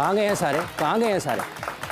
कहाँ गए हैं सारे, कहाँ गए हैं सारे?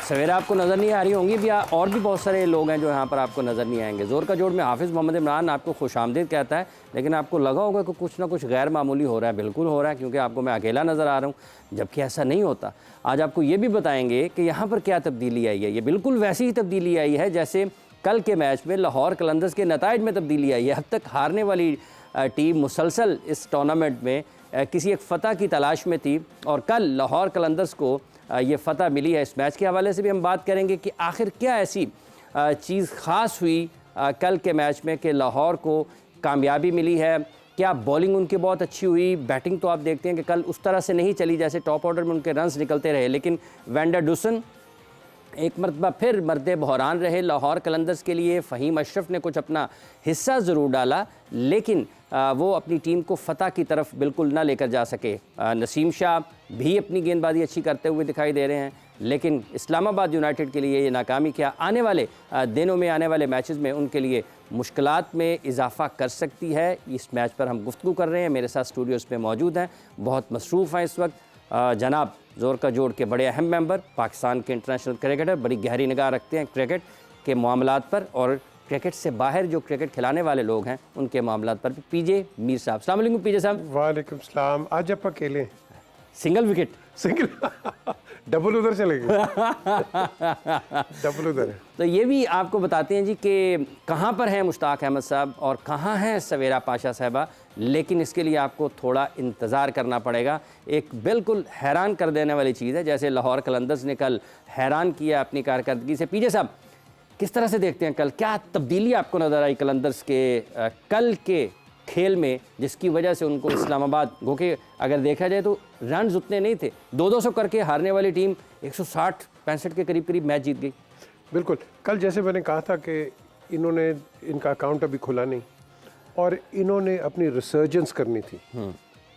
सवेरा आपको नज़र नहीं आ रही होंगी भी, और भी बहुत सारे लोग हैं जो यहाँ पर आपको नज़र नहीं आएंगे। ज़ोर का जोड़ में हाफिज़ मोहम्मद इमरान आपको खुशामदीद कहता है, लेकिन आपको लगा होगा कि कुछ ना कुछ गैर मामूली हो रहा है। बिल्कुल हो रहा है, क्योंकि आपको मैं अकेला नज़र आ रहा हूँ, जबकि ऐसा नहीं होता। आज आपको ये भी बताएंगे कि यहाँ पर क्या तब्दीली आई है। ये बिल्कुल वैसी ही तब्दीली आई है जैसे कल के मैच में लाहौर कलंदर्स के नताइज में तब्दीली आई है। अब तक हारने वाली टीम मुसलसल इस टूर्नामेंट में किसी एक फ़तह की तलाश में थी, और कल लाहौर कलंदर्स को ये फ़तह मिली है। इस मैच के हवाले से भी हम बात करेंगे कि आखिर क्या ऐसी चीज़ ख़ास हुई कल के मैच में कि लाहौर को कामयाबी मिली है। क्या बॉलिंग उनकी बहुत अच्छी हुई, बैटिंग तो आप देखते हैं कि कल उस तरह से नहीं चली जैसे टॉप ऑर्डर में उनके रन्स निकलते रहे, लेकिन वैन डर डुसन एक मरतबा फिर मर्दे बहरान रहे लाहौर कलंदर्स के लिए। फ़हीम अशरफ ने कुछ अपना हिस्सा ज़रूर डाला, लेकिन वो अपनी टीम को फ़तह की तरफ बिल्कुल ना लेकर जा सके। नसीम शाह भी अपनी गेंदबाजी अच्छी करते हुए दिखाई दे रहे हैं, लेकिन इस्लामाबाद यूनाइटेड के लिए ये नाकामी क्या आने वाले दिनों में, आने वाले मैचेस में उनके लिए मुश्किलात में इजाफ़ा कर सकती है। इस मैच पर हम गुफ्तगू कर रहे हैं। मेरे साथ स्टूडियोज़ में मौजूद हैं, बहुत मसरूफ़ हैं इस वक्त, जनाब ज़ोर का जोड़ के बड़े अहम मेंबर, पाकिस्तान के इंटरनेशनल क्रिकेटर, बड़ी गहरी निगाह रखते हैं क्रिकेट के मामलात पर, और क्रिकेट से बाहर जो क्रिकेट खिलाने वाले लोग हैं उनके मामलात पर भी। पीजे मीर साहब, अस्सलाम वालेकुम। पीजे साहब वालेकुम सलाम। आज आप अकेले? Single wicket? सिंगल डबल उधर चलेंगे। डबल उधर है। तो ये भी आपको बताते हैं जी कि कहाँ पर हैं मुश्ताक अहमद साहब और कहाँ हैं सवेरा पाशा साहबा, लेकिन इसके लिए आपको थोड़ा इंतज़ार करना पड़ेगा। एक बिल्कुल हैरान कर देने वाली चीज़ है, जैसे लाहौर कलंदर्स ने कल हैरान किया अपनी कारकर्दगी से। पीजे साहब किस तरह से देखते हैं कल, क्या तब्दीली आपको नज़र आई कलंदर्स के कल के खेल में, जिसकी वजह से उनको इस्लामाबाद, गो के अगर देखा जाए तो रन्स उतने नहीं थे, 200 करके हारने वाली टीम 160-65 के करीब करीब मैच जीत गई? बिल्कुल। कल जैसे मैंने कहा था कि इन्होंने, इनका अकाउंट अभी खुला नहीं और इन्होंने अपनी रिसर्जेंस करनी थी।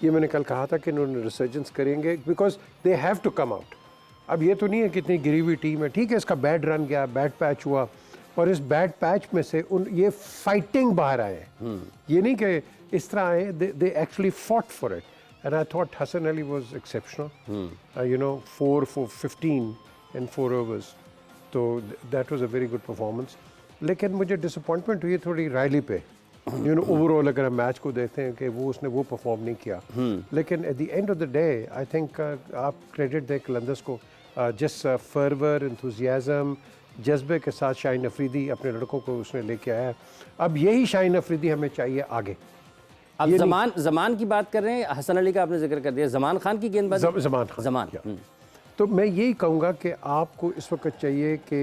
ये मैंने कल कहा था कि इन्होंने रिसर्जेंस करेंगे, because they have to come out. अब ये तो नहीं है कि इतनी गिरी हुई टीम है, ठीक है, इसका बैड रन गया, बैड पैच हुआ, और इस बैड पैच में से ये फाइटिंग बाहर आए हैं। ये नहीं कि इस तरह आए, they actually fought for it, and I thought Hasan Ali was exceptional, you know, 4 for 15 in 4 overs, तो that was a very good performance. लेकिन मुझे डिसअपॉइंटमेंट हुई थोड़ी रायली पे, यू नो, ओवरऑल अगर हम मैच को देखते हैं कि वो उसने वो परफॉर्म नहीं किया। लेकिन at the end of the day I think आप क्रेडिट दें कलंदर्स को, जिस फर्वर, एंथुजियाज़म, जज्बे के साथ शाहीन अफरीदी अपने लड़कों को उसने लेके आया। अब यही शाहीन अफरीदी हमें चाहिए आगे। अब ज़मान की बात कर रहे हैं, हसन अली का आपने जिक्र कर दिया, ज़मान खान की गेंदबाजी। ज़मान तो मैं यही कहूँगा कि आपको इस वक्त चाहिए कि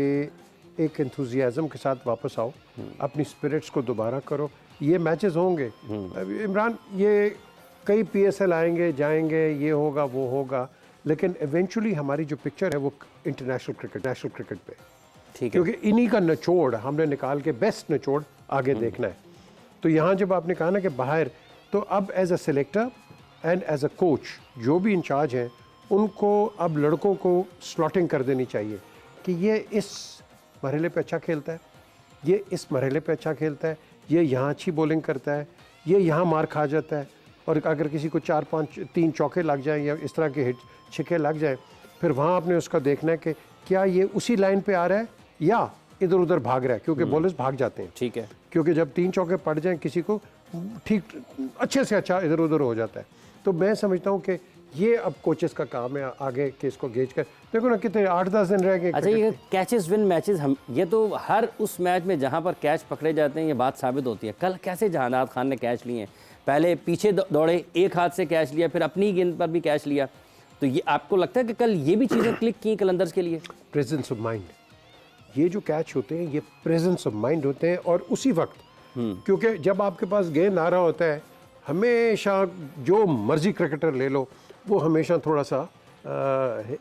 एक एंथुजियाज़म के साथ वापस आओ, अपनी स्पिरिट्स को दोबारा करो। ये मैचेस होंगे इमरान, ये कई PSL आएंगे जाएंगे, ये होगा वो होगा, लेकिन इवेंचुअली हमारी जो पिक्चर है वो इंटरनेशनल क्रिकेट पे, ठीक है, क्योंकि इन्हीं का निचोड़ हमने निकाल के बेस्ट निचोड़ आगे देखना है। तो यहाँ जब आपने कहा ना कि बाहर, तो अब as a selector and as a coach जो भी इंचार्ज हैं, उनको अब लड़कों को स्लॉटिंग कर देनी चाहिए कि ये इस मरहले पे अच्छा खेलता है, ये इस मरहले पे अच्छा खेलता है, ये यहाँ अच्छी बॉलिंग करता है, ये यहाँ मार खा जाता है, और अगर किसी को 4-5-3 चौके लग जाएं या इस तरह के हिट छिक्के लग जाएं, फिर वहाँ आपने उसका देखना है कि क्या ये उसी लाइन पे आ रहा है या इधर उधर भाग रहा है, क्योंकि बॉलर्स भाग जाते हैं, ठीक है, क्योंकि जब 3 चौके पड़ जाएं किसी को, ठीक अच्छे से अच्छा इधर उधर हो जाता है। तो मैं समझता हूँ कि ये अब कोचेस का काम है आगे कि इसको गेज कर, देखो ना कितने 8-10 दिन रह गए। अच्छा, ये कैचेस विन मैचेस, हम ये तो हर उस मैच में जहाँ पर कैच पकड़े जाते हैं ये बात साबित होती है। कल कैसे जहानात खान ने कैच लिए हैं, पहले पीछे दौड़े, एक हाथ से कैच लिया, फिर अपनी गेंद पर भी कैच लिया, तो ये आपको लगता है कि कल ये भी चीज़ें क्लिक की कलंदर्स के लिए? प्रेजेंस ऑफ माइंड, ये जो कैच होते हैं ये प्रेजेंस ऑफ माइंड होते हैं, और उसी वक्त क्योंकि जब आपके पास गेंद आ रहा होता है, हमेशा जो मर्जी क्रिकेटर ले लो वो हमेशा थोड़ा सा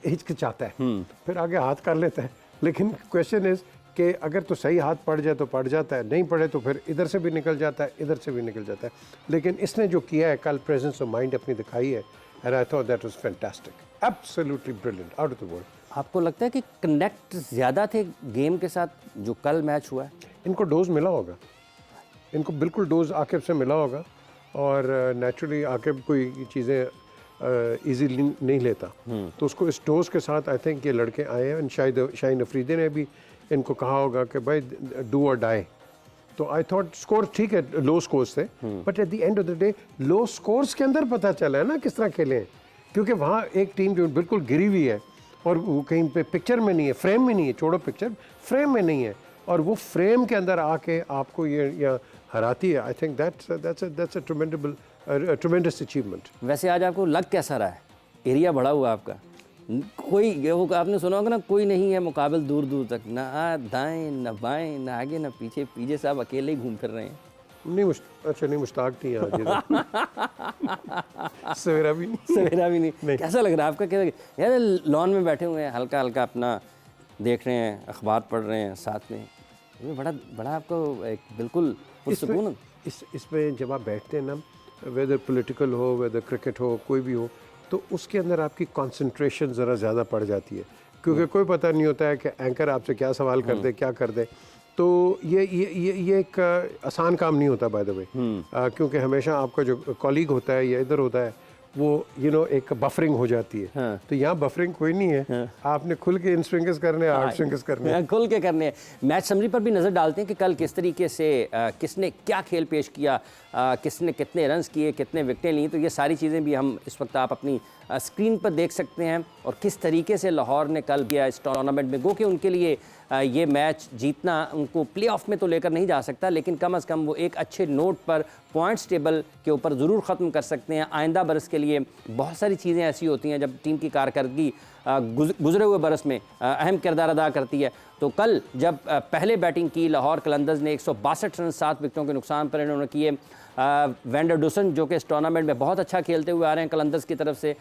हिचकिचाता है, फिर आगे हाथ कर लेता है, लेकिन क्वेश्चन इज कि अगर तो सही हाथ पड़ जाए तो पड़ जाता है, नहीं पड़े तो फिर इधर से भी निकल जाता है, इधर से भी निकल जाता है। लेकिन इसने जो किया है कल, प्रेजेंस ऑफ माइंड अपनी दिखाई है, and I thought that was fantastic, absolutely brilliant, out of the world. आपको लगता है कि कनेक्ट ज़्यादा थे गेम के साथ जो कल मैच हुआ है? इनको डोज मिला होगा, इनको बिल्कुल डोज आकिब से मिला होगा, और नेचुरली आकिब कोई चीज़ें इजीली नहीं लेता, तो उसको इस डोज के साथ आई थिंक ये लड़के आए हैं। शायद शाहीन अफरीदी ने भी इनको कहा होगा कि भाई डू और डाई। तो आई थॉट स्कोर ठीक है, लो स्कोर्स थे, but at the end of the day low scores के अंदर पता चला है ना किस तरह खेले हैं, क्योंकि वहाँ एक टीम जो बिल्कुल गिरी हुई है और वो कहीं पे पिक्चर में नहीं है, फ्रेम में नहीं है, छोड़ो पिक्चर, फ्रेम में नहीं है, और वो फ्रेम के अंदर आके आपको ये हराती है। I think that's a ट्रेमेंडस achievement. वैसे आज आपको लग कैसा रहा है? एरिया बड़ा हुआ आपका, कोई ये वो आपने सुना होगा ना, कोई नहीं है मुकाबल दूर दूर तक, ना दाएं ना बाएं ना आगे ना पीछे, पीछे साहब अकेले ही घूम फिर रहे हैं। नहीं अच्छा नहीं, मुश्ताक नहीं है आज सवेरा भी नहीं। कैसा लग रहा है आपका? क्या यार लॉन में बैठे हुए हैं, हल्का हल्का अपना देख रहे हैं, अखबार पढ़ रहे हैं साथ में, ये बड़ा बड़ा आपको एक बिल्कुल पुरसुकून। इसमें जब आप बैठते हैं ना, वेदर पॉलिटिकल हो, वेदर क्रिकेट हो, कोई भी हो, तो उसके अंदर आपकी कंसंट्रेशन ज़रा ज़्यादा पड़ जाती है, क्योंकि कोई पता नहीं होता है कि एंकर आपसे क्या सवाल कर दे, क्या कर दे। तो ये एक आसान काम नहीं होता बाय द वे, क्योंकि हमेशा आपका जो कॉलीग होता है या इधर होता है वो एक बफरिंग हो जाती है। हाँ। तो यहाँ बफरिंग कोई नहीं है, आपने खुल के इन स्विंगर्स करने, आउट स्विंगर्स करने, खुल के करने हैं। मैच समरी पर भी नज़र डालते हैं कि कल किस तरीके से किसने क्या खेल पेश किया, किसने कितने रन्स किए, कितने विकेटें ली। तो ये सारी चीज़ें भी हम इस वक्त आप अपनी स्क्रीन पर देख सकते हैं, और किस तरीके से लाहौर ने कल किया इस टूर्नामेंट में। गो कि उनके लिए ये मैच जीतना उनको प्ले ऑफ में तो लेकर नहीं जा सकता, लेकिन कम अज़ कम वो एक अच्छे नोट पर पॉइंट्स टेबल के ऊपर ज़रूर ख़त्म कर सकते हैं। आइंदा बरस के लिए बहुत सारी चीज़ें ऐसी होती हैं जब टीम की कारकर्दगी गुजरे हुए बरस में अहम किरदार अदा करती है। तो कल जब पहले बैटिंग की लाहौर कलंदर्स ने 162 रन 7 विकेटों के नुकसान पर इन्होंने किए। वैंडर डुसन जो कि इस टूर्नामेंट में बहुत अच्छा खेलते हुए आ रहे हैं कलंदर्स की तरफ से,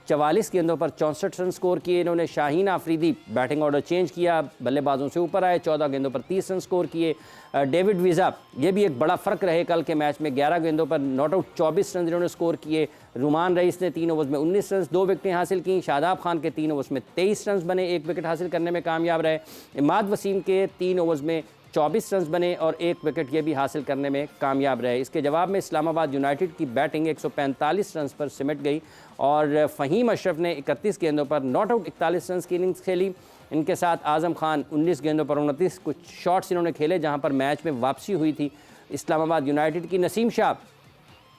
44 गेंदों पर 64 रन स्कोर किए इन्होंने। Shaheen Afridi batting order change किया, बल्लेबाजों से ऊपर आए, 14 गेंदों पर 30 रन स्कोर किए। डेविड वीज़ा, ये भी एक बड़ा फ़र्क रहे कल के मैच में, 11 गेंदों पर नॉट आउट 24 रन इन्होंने स्कोर किए। रुमान रईस ने 3 ओवर्स में 19 रन, 2 विकेटें हासिल की। शादाब खान के 3 ओवर्स में 23 रन बने, 1 विकेट हासिल करने में कामयाब रहे। इमाद वसीम के 3 ओवर्स में 24 रन बने और 1 विकेट ये भी हासिल करने में कामयाब रहे। इसके जवाब में इस्लामाबाद यूनाइटेड की बैटिंग 145 रन पर सिमट गई, और फ़हीम अशरफ ने 31 गेंदों पर नॉट आउट 41 रन की इनिंग्स खेली। इनके साथ आज़म खान 19 गेंदों पर 29 कुछ शॉट्स इन्होंने खेले, जहां पर मैच में वापसी हुई थी इस्लामाबाद यूनाइटेड की। नसीम शाह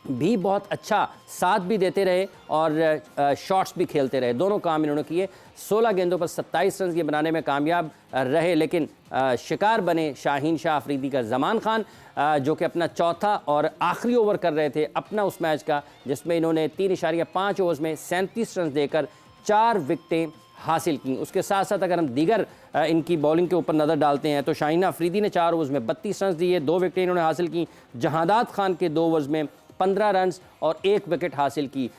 भी बहुत अच्छा साथ भी देते रहे और शॉट्स भी खेलते रहे, दोनों काम इन्होंने किए। 16 गेंदों पर 27 रन ये बनाने में कामयाब रहे, लेकिन शिकार बने शाहीन शाह अफरीदी का। ज़मान खान जो कि अपना चौथा और आखिरी ओवर कर रहे थे अपना उस मैच का, जिसमें इन्होंने 3.5 ओवर्स में 37 रन देकर 4 विकेटें हासिल की। उसके साथ साथ अगर हम दीगर इनकी बॉलिंग के ऊपर नज़र डालते हैं तो शाहीन अफरीदी ने 4 ओवर्स में 32 रन दिए, 2 विकेटें इन्होंने हासिल की। जहादात खान के 2 ओवर्स में 15 रन और 1 विकेट हासिल की।